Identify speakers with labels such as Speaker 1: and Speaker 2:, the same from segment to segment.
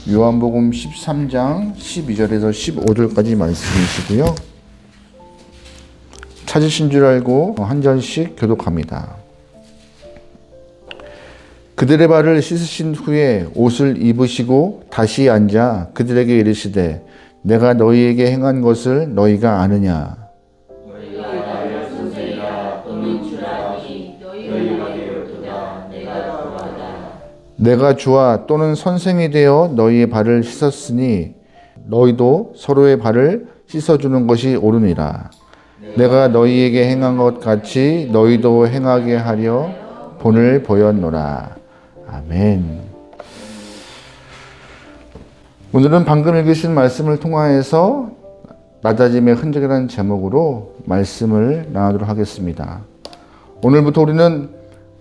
Speaker 1: 요한복음 13장 12절에서 15절까지 말씀이시고요. 찾으신 줄 알고 한 절씩 교독합니다. 그들의 발을 씻으신 후에 옷을 입으시고 다시 앉아 그들에게 이르시되 내가 너희에게 행한 것을 너희가 아느냐.
Speaker 2: 너희가 나를 선생이라 또는 주라니 너희가 되었도다. 내가 구하다.
Speaker 1: 내가 주와 또는 선생이 되어 너희의 발을 씻었으니 너희도 서로의 발을 씻어주는 것이 옳으니라. 내가 너희에게 행한 것 같이 너희도 행하게 하려 본을 보였노라. 아멘. 오늘은 방금 읽으신 말씀을 통하여서 낮아짐의 흔적이라는 제목으로 말씀을 나누도록 하겠습니다. 오늘부터 우리는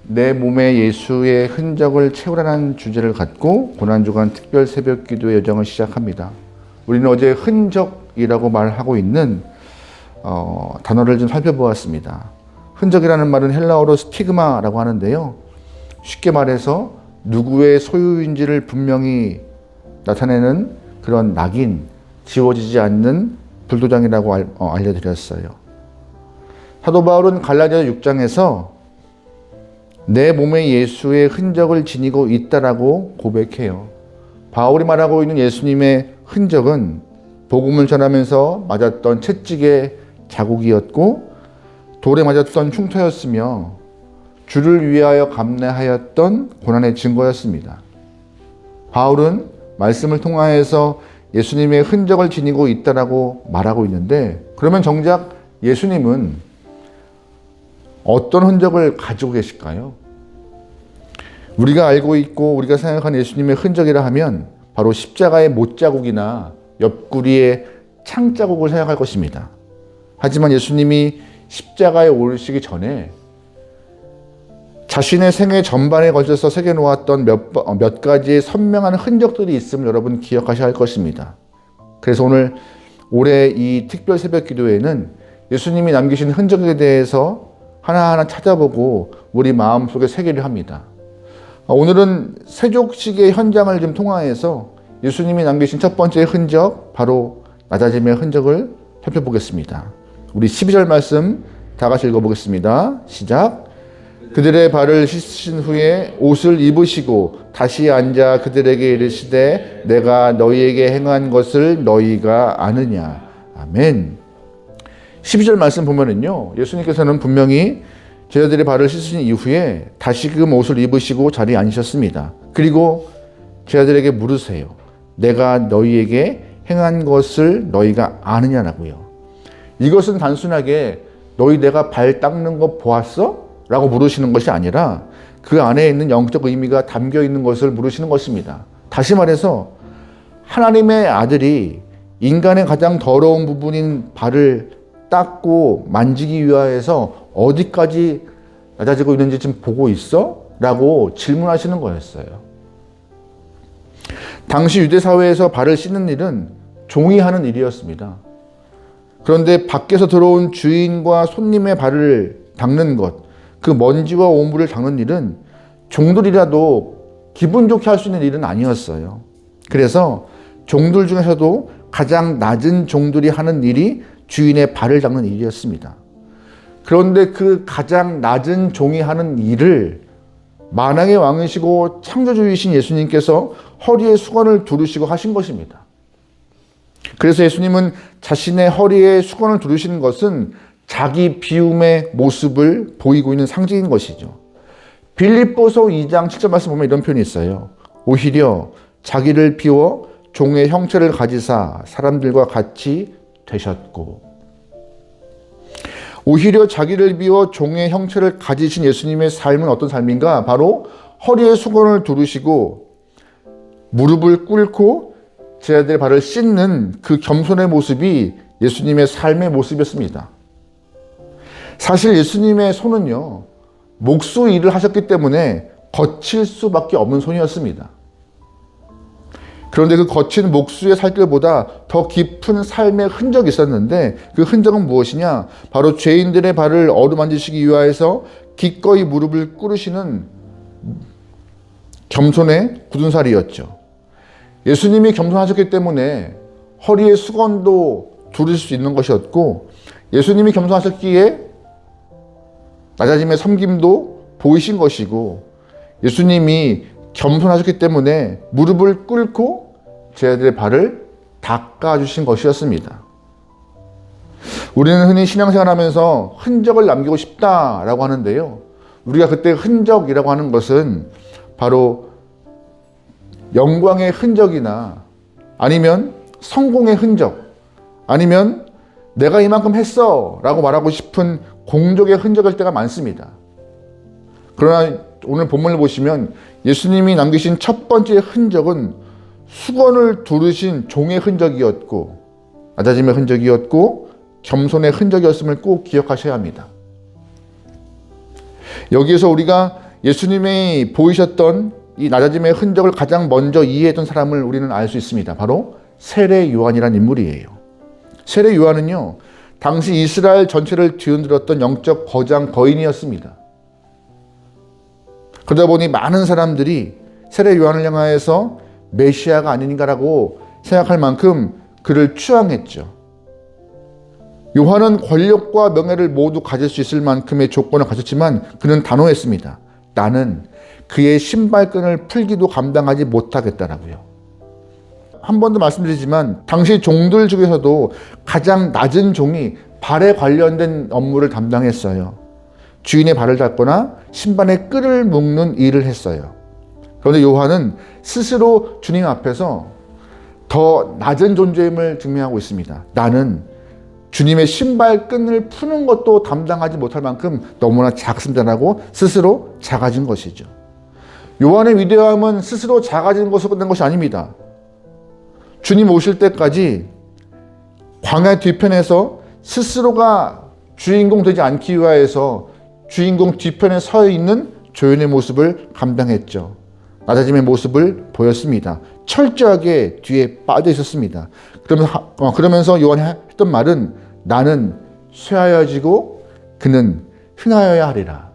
Speaker 1: 내 몸에 예수의 흔적을 채우라는 주제를 갖고 고난주간 특별 새벽 기도의 여정을 시작합니다. 우리는 어제 흔적이라고 말하고 있는 단어를 좀 살펴보았습니다. 흔적이라는 말은 헬라어로 스티그마라고 하는데요. 쉽게 말해서 누구의 소유인지를 분명히 나타내는 그런 낙인, 지워지지 않는 불도장이라고 알려드렸어요. 사도 바울은 갈라디아 6장에서 내 몸에 예수의 흔적을 지니고 있다라고 고백해요. 바울이 말하고 있는 예수님의 흔적은 복음을 전하면서 맞았던 채찍의 자국이었고 돌에 맞았던 흉터였으며 주를 위하여 감내하였던 고난의 증거였습니다. 바울은 말씀을 통하여서 예수님의 흔적을 지니고 있다라고 말하고 있는데, 그러면 정작 예수님은 어떤 흔적을 가지고 계실까요? 우리가 알고 있고 우리가 생각하는 예수님의 흔적이라 하면 바로 십자가의 못자국이나 옆구리의 창자국을 생각할 것입니다. 하지만 예수님이 십자가에 오르시기 전에 자신의 생애 전반에 걸쳐서 새겨놓았던 몇 가지의 선명한 흔적들이 있음을 여러분 기억하셔야 할 것입니다. 그래서 올해 이 특별 새벽 기도회는 예수님이 남기신 흔적에 대해서 하나하나 찾아보고 우리 마음속에 새기려 합니다. 오늘은 세족식의 현장을 좀 통하여서 예수님이 남기신 첫 번째 흔적, 바로 낮아짐의 흔적을 살펴보겠습니다. 우리 12절 말씀 다 같이 읽어보겠습니다. 시작. 그들의 발을 씻으신 후에 옷을 입으시고 다시 앉아 그들에게 이르시되 내가 너희에게 행한 것을 너희가 아느냐. 아멘. 12절 말씀 보면은요, 예수님께서는 분명히 제자들의 발을 씻으신 이후에 다시금 옷을 입으시고 자리에 앉으셨습니다. 그리고 제자들에게 물으세요. 내가 너희에게 행한 것을 너희가 아느냐라고요. 이것은 단순하게 너희 내가 발 닦는 거 보았어? 라고 물으시는 것이 아니라 그 안에 있는 영적 의미가 담겨 있는 것을 물으시는 것입니다. 다시 말해서 하나님의 아들이 인간의 가장 더러운 부분인 발을 닦고 만지기 위하여서 어디까지 낮아지고 있는지 지금 보고 있어? 라고 질문하시는 거였어요. 당시 유대 사회에서 발을 씻는 일은 종이 하는 일이었습니다. 그런데 밖에서 들어온 주인과 손님의 발을 닦는 것, 그 먼지와 오물을 닦는 일은 종들이라도 기분 좋게 할 수 있는 일은 아니었어요. 그래서 종들 중에서도 가장 낮은 종들이 하는 일이 주인의 발을 닦는 일이었습니다. 그런데 그 가장 낮은 종이 하는 일을 만왕의 왕이시고 창조주이신 예수님께서 허리에 수건을 두르시고 하신 것입니다. 그래서 예수님은 자신의 허리에 수건을 두르시는 것은 자기 비움의 모습을 보이고 있는 상징인 것이죠. 빌립보서 2장 7절 말씀 보면 이런 표현이 있어요. 오히려 자기를 비워 종의 형체를 가지사 사람들과 같이 되셨고. 오히려 자기를 비워 종의 형체를 가지신 예수님의 삶은 어떤 삶인가? 바로 허리에 수건을 두르시고 무릎을 꿇고 제자들의 발을 씻는 그 겸손의 모습이 예수님의 삶의 모습이었습니다. 사실 예수님의 손은요, 목수 일을 하셨기 때문에 거칠 수밖에 없는 손이었습니다. 그런데 그 거친 목수의 살결보다 더 깊은 삶의 흔적이 있었는데 그 흔적은 무엇이냐? 바로 죄인들의 발을 어루만지시기 위하여서 기꺼이 무릎을 꿇으시는 겸손의 굳은 살이었죠. 예수님이 겸손하셨기 때문에 허리에 수건도 두르실 수 있는 것이었고, 예수님이 겸손하셨기에 낮아짐의 섬김도 보이신 것이고, 예수님이 겸손하셨기 때문에 무릎을 꿇고 제자들의 발을 닦아주신 것이었습니다. 우리는 흔히 신앙생활하면서 흔적을 남기고 싶다라고 하는데요. 우리가 그때 흔적이라고 하는 것은 바로 영광의 흔적이나 아니면 성공의 흔적, 아니면 내가 이만큼 했어 라고 말하고 싶은 공적의 흔적일 때가 많습니다. 그러나 오늘 본문을 보시면 예수님이 남기신 첫 번째 흔적은 수건을 두르신 종의 흔적이었고, 낮아짐의 흔적이었고, 겸손의 흔적이었음을 꼭 기억하셔야 합니다. 여기에서 우리가 예수님이 보이셨던 이 낮아짐의 흔적을 가장 먼저 이해했던 사람을 우리는 알 수 있습니다. 바로 세례 요한이라는 인물이에요. 세례 요한은요, 당시 이스라엘 전체를 뒤흔들었던 영적 거장 거인이었습니다. 그러다 보니 많은 사람들이 세례 요한을 향하여서 메시아가 아닌가라고 생각할 만큼 그를 추앙했죠. 요한은 권력과 명예를 모두 가질 수 있을 만큼의 조건을 가졌지만 그는 단호했습니다. 나는 그의 신발끈을 풀기도 감당하지 못하겠다라고요. 한 번 더 말씀드리지만 당시 종들 중에서도 가장 낮은 종이 발에 관련된 업무를 담당했어요. 주인의 발을 닦거나 신발의 끈을 묶는 일을 했어요. 그런데 요한은 스스로 주님 앞에서 더 낮은 존재임을 증명하고 있습니다. 나는 주님의 신발 끈을 푸는 것도 담당하지 못할 만큼 너무나 작습니다라고 스스로 작아진 것이죠. 요한의 위대함은 스스로 작아진 것으로 끝난 것이 아닙니다. 주님 오실 때까지 광야 뒤편에서 스스로가 주인공 되지 않기 위하여서 주인공 뒤편에 서 있는 조연의 모습을 감당했죠. 낮아짐의 모습을 보였습니다. 철저하게 뒤에 빠져 있었습니다. 그러면서 요한이 했던 말은 나는 쇠하여지고 그는 흥하여야 하리라.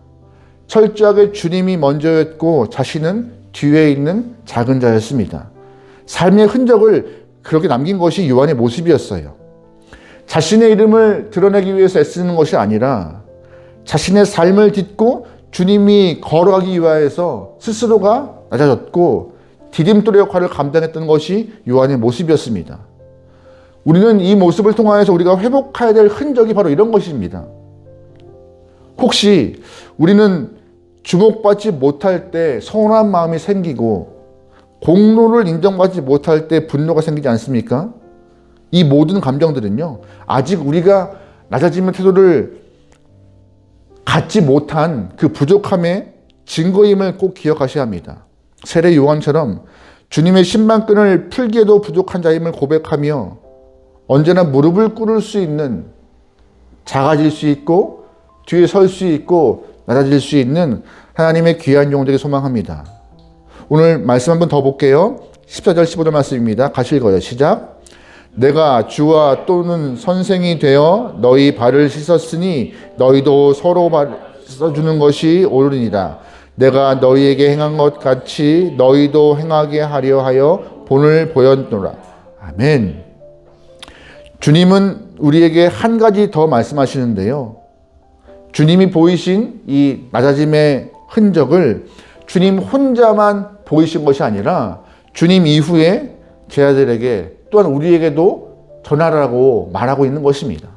Speaker 1: 철저하게 주님이 먼저였고 자신은 뒤에 있는 작은 자였습니다. 삶의 흔적을 그렇게 남긴 것이 요한의 모습이었어요. 자신의 이름을 드러내기 위해서 애쓰는 것이 아니라 자신의 삶을 딛고 주님이 걸어가기 위하여서 스스로가 낮아졌고 디딤돌의 역할을 감당했던 것이 요한의 모습이었습니다. 우리는 이 모습을 통하여서 우리가 회복해야 될 흔적이 바로 이런 것입니다. 혹시 우리는 주목받지 못할 때 서운한 마음이 생기고 공로를 인정받지 못할 때 분노가 생기지 않습니까? 이 모든 감정들은요, 아직 우리가 낮아짐의 태도를 갖지 못한 그 부족함의 증거임을 꼭 기억하셔야 합니다. 세례 요한처럼 주님의 신발끈을 풀기에도 부족한 자임을 고백하며 언제나 무릎을 꿇을 수 있는, 작아질 수 있고 뒤에 설 수 있고 낮아질 수 있는 하나님의 귀한 영혼들이 소망합니다. 오늘 말씀 한번 더 볼게요. 14절 15절 말씀입니다. 같이 읽어요. 시작. 내가 주와 또는 선생이 되어 너희 발을 씻었으니 너희도 서로 발 씻어주는 것이 옳으니라. 내가 너희에게 행한 것 같이 너희도 행하게 하려 하여 본을 보였노라. 아멘. 주님은 우리에게 한 가지 더 말씀하시는데요. 주님이 보이신 이 낮아짐의 흔적을 주님 혼자만 보이신 것이 아니라 주님 이후에 제자들에게 또한 우리에게도 전하라고 말하고 있는 것입니다.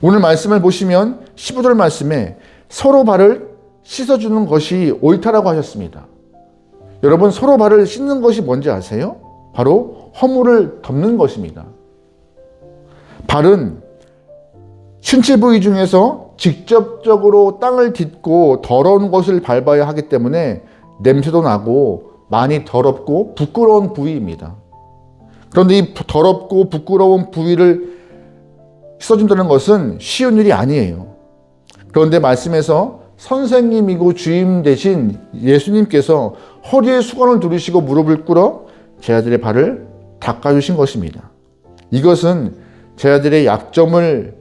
Speaker 1: 오늘 말씀을 보시면 15절 말씀에 서로 발을 씻어주는 것이 옳다라고 하셨습니다. 여러분, 서로 발을 씻는 것이 뭔지 아세요? 바로 허물을 덮는 것입니다. 발은 신체 부위 중에서 직접적으로 땅을 딛고 더러운 것을 밟아야 하기 때문에 냄새도 나고 많이 더럽고 부끄러운 부위입니다. 그런데 이 더럽고 부끄러운 부위를 씻어준다는 것은 쉬운 일이 아니에요. 그런데 말씀에서 선생님이고 주임 대신 예수님께서 허리에 수건을 두르시고 무릎을 꿇어 제자들의 발을 닦아주신 것입니다. 이것은 제자들의 약점을,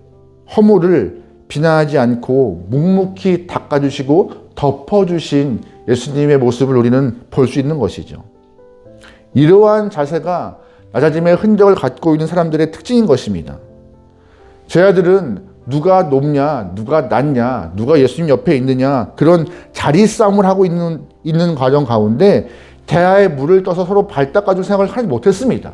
Speaker 1: 허물을 비난하지 않고 묵묵히 닦아주시고 덮어주신 예수님의 모습을 우리는 볼 수 있는 것이죠. 이러한 자세가 낮아짐의 흔적을 갖고 있는 사람들의 특징인 것입니다. 제 아들은 누가 높냐, 누가 낮냐, 누가 예수님 옆에 있느냐, 그런 자리 싸움을 하고 있는 과정 가운데 대야에 물을 떠서 서로 발 닦아줄 생각을 하지 못했습니다.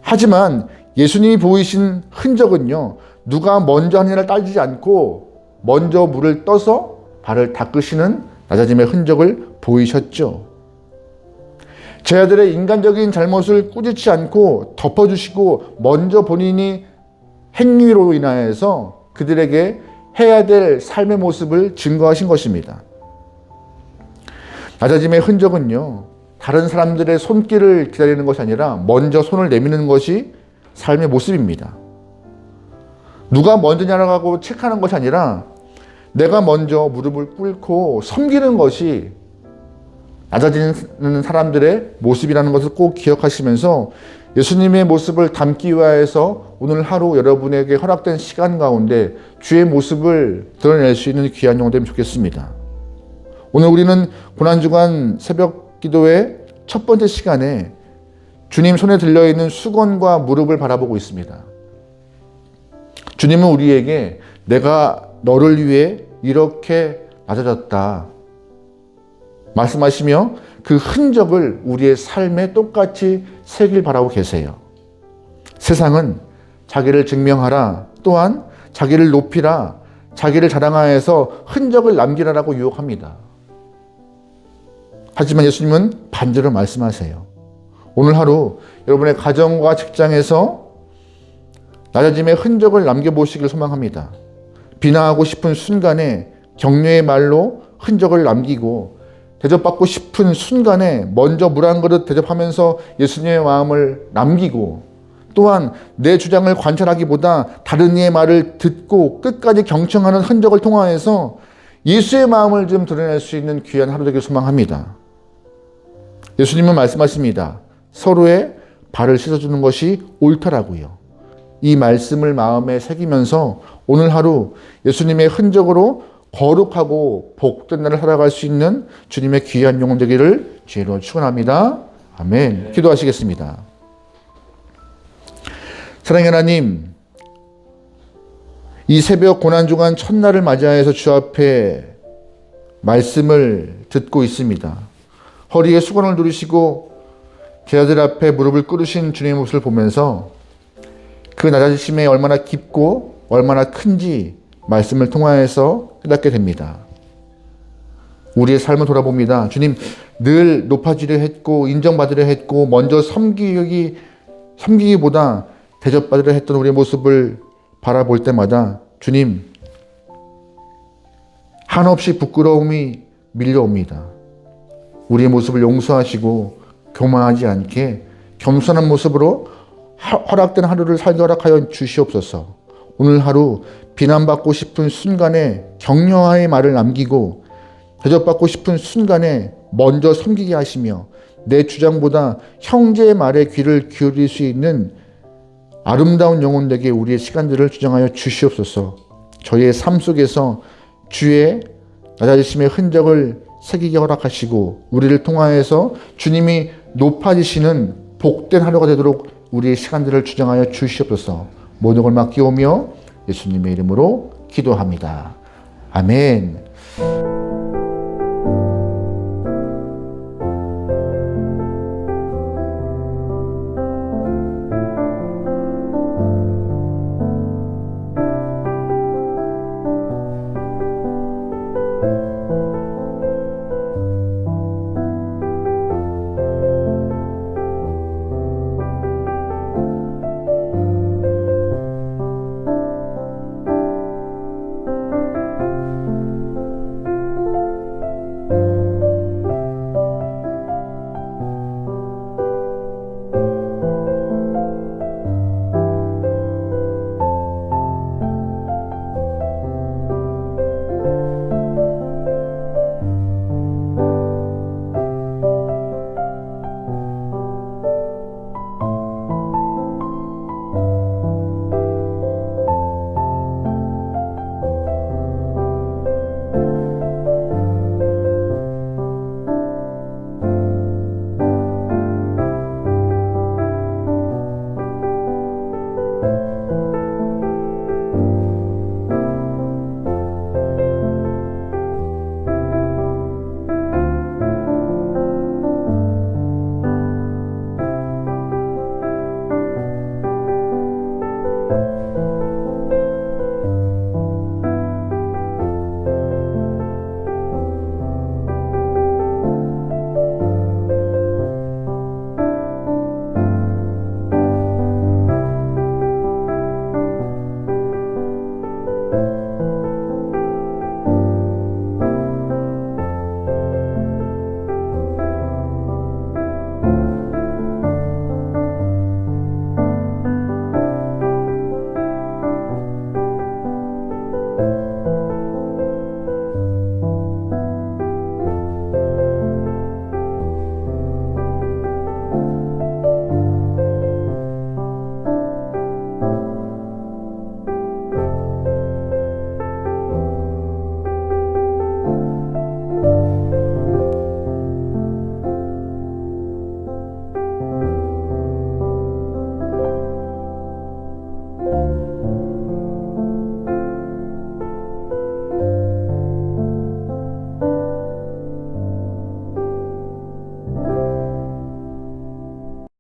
Speaker 1: 하지만 예수님이 보이신 흔적은요, 누가 먼저 하느냐를 따지지 않고 먼저 물을 떠서 발을 닦으시는 낮아짐의 흔적을 보이셨죠. 제 아들의 인간적인 잘못을 꾸짖지 않고 덮어주시고 먼저 본인이 행위로 인하여서 그들에게 해야 될 삶의 모습을 증거하신 것입니다. 낮아짐의 흔적은요, 다른 사람들의 손길을 기다리는 것이 아니라 먼저 손을 내미는 것이 삶의 모습입니다. 누가 먼저냐라고 체크하는 것이 아니라 내가 먼저 무릎을 꿇고 섬기는 것이 낮아지는 사람들의 모습이라는 것을 꼭 기억하시면서 예수님의 모습을 담기 위하여서 오늘 하루 여러분에게 허락된 시간 가운데 주의 모습을 드러낼 수 있는 귀한 영혼 되면 좋겠습니다. 오늘 우리는 고난주간 새벽 기도의 첫 번째 시간에 주님 손에 들려있는 수건과 무릎을 바라보고 있습니다. 주님은 우리에게 내가 너를 위해 이렇게 낮아졌다 말씀하시며 그 흔적을 우리의 삶에 똑같이 새길 바라고 계세요. 세상은 자기를 증명하라, 또한 자기를 높이라, 자기를 자랑하여서 흔적을 남기라라고 유혹합니다. 하지만 예수님은 반대로 말씀하세요. 오늘 하루 여러분의 가정과 직장에서 낮아짐의 흔적을 남겨보시길 소망합니다. 비난하고 싶은 순간에 격려의 말로 흔적을 남기고 대접받고 싶은 순간에 먼저 물 한 그릇 대접하면서 예수님의 마음을 남기고 또한 내 주장을 관찰하기보다 다른 이의 말을 듣고 끝까지 경청하는 흔적을 통하여서 예수의 마음을 좀 드러낼 수 있는 귀한 하루 되길 소망합니다. 예수님은 말씀하십니다. 서로의 발을 씻어주는 것이 옳다라고요. 이 말씀을 마음에 새기면서 오늘 하루 예수님의 흔적으로 거룩하고 복된 날을 살아갈 수 있는 주님의 귀한 영혼 되기를 주의로 축원합니다. 아멘. 기도하시겠습니다. 사랑의 하나님, 이 새벽 고난주간 첫날을 맞이하여서 주 앞에 말씀을 듣고 있습니다. 허리에 수건을 두르시고 제 아들 앞에 무릎을 꿇으신 주님의 모습을 보면서 그 낮아지심이 얼마나 깊고 얼마나 큰지 말씀을 통하여서 깨닫게 됩니다. 우리의 삶을 돌아봅니다. 주님, 늘 높아지려 했고 인정받으려 했고 먼저 섬기기보다 대접받으려 했던 우리의 모습을 바라볼 때마다 주님, 한없이 부끄러움이 밀려옵니다. 우리의 모습을 용서하시고 교만하지 않게 겸손한 모습으로 허락된 하루를 살게 허락하여 주시옵소서. 오늘 하루 비난받고 싶은 순간에 격려의 말을 남기고 대접받고 싶은 순간에 먼저 섬기게 하시며 내 주장보다 형제의 말에 귀를 기울일 수 있는 아름다운 영혼에게 우리의 시간들을 주장하여 주시옵소서. 저희의 삶 속에서 주의 낮아지심의 흔적을 새기게 허락하시고 우리를 통하여서 주님이 높아지시는 복된 하루가 되도록 우리의 시간들을 주장하여 주시옵소서. 모든 걸 맡기오며 예수님의 이름으로 기도합니다. 아멘.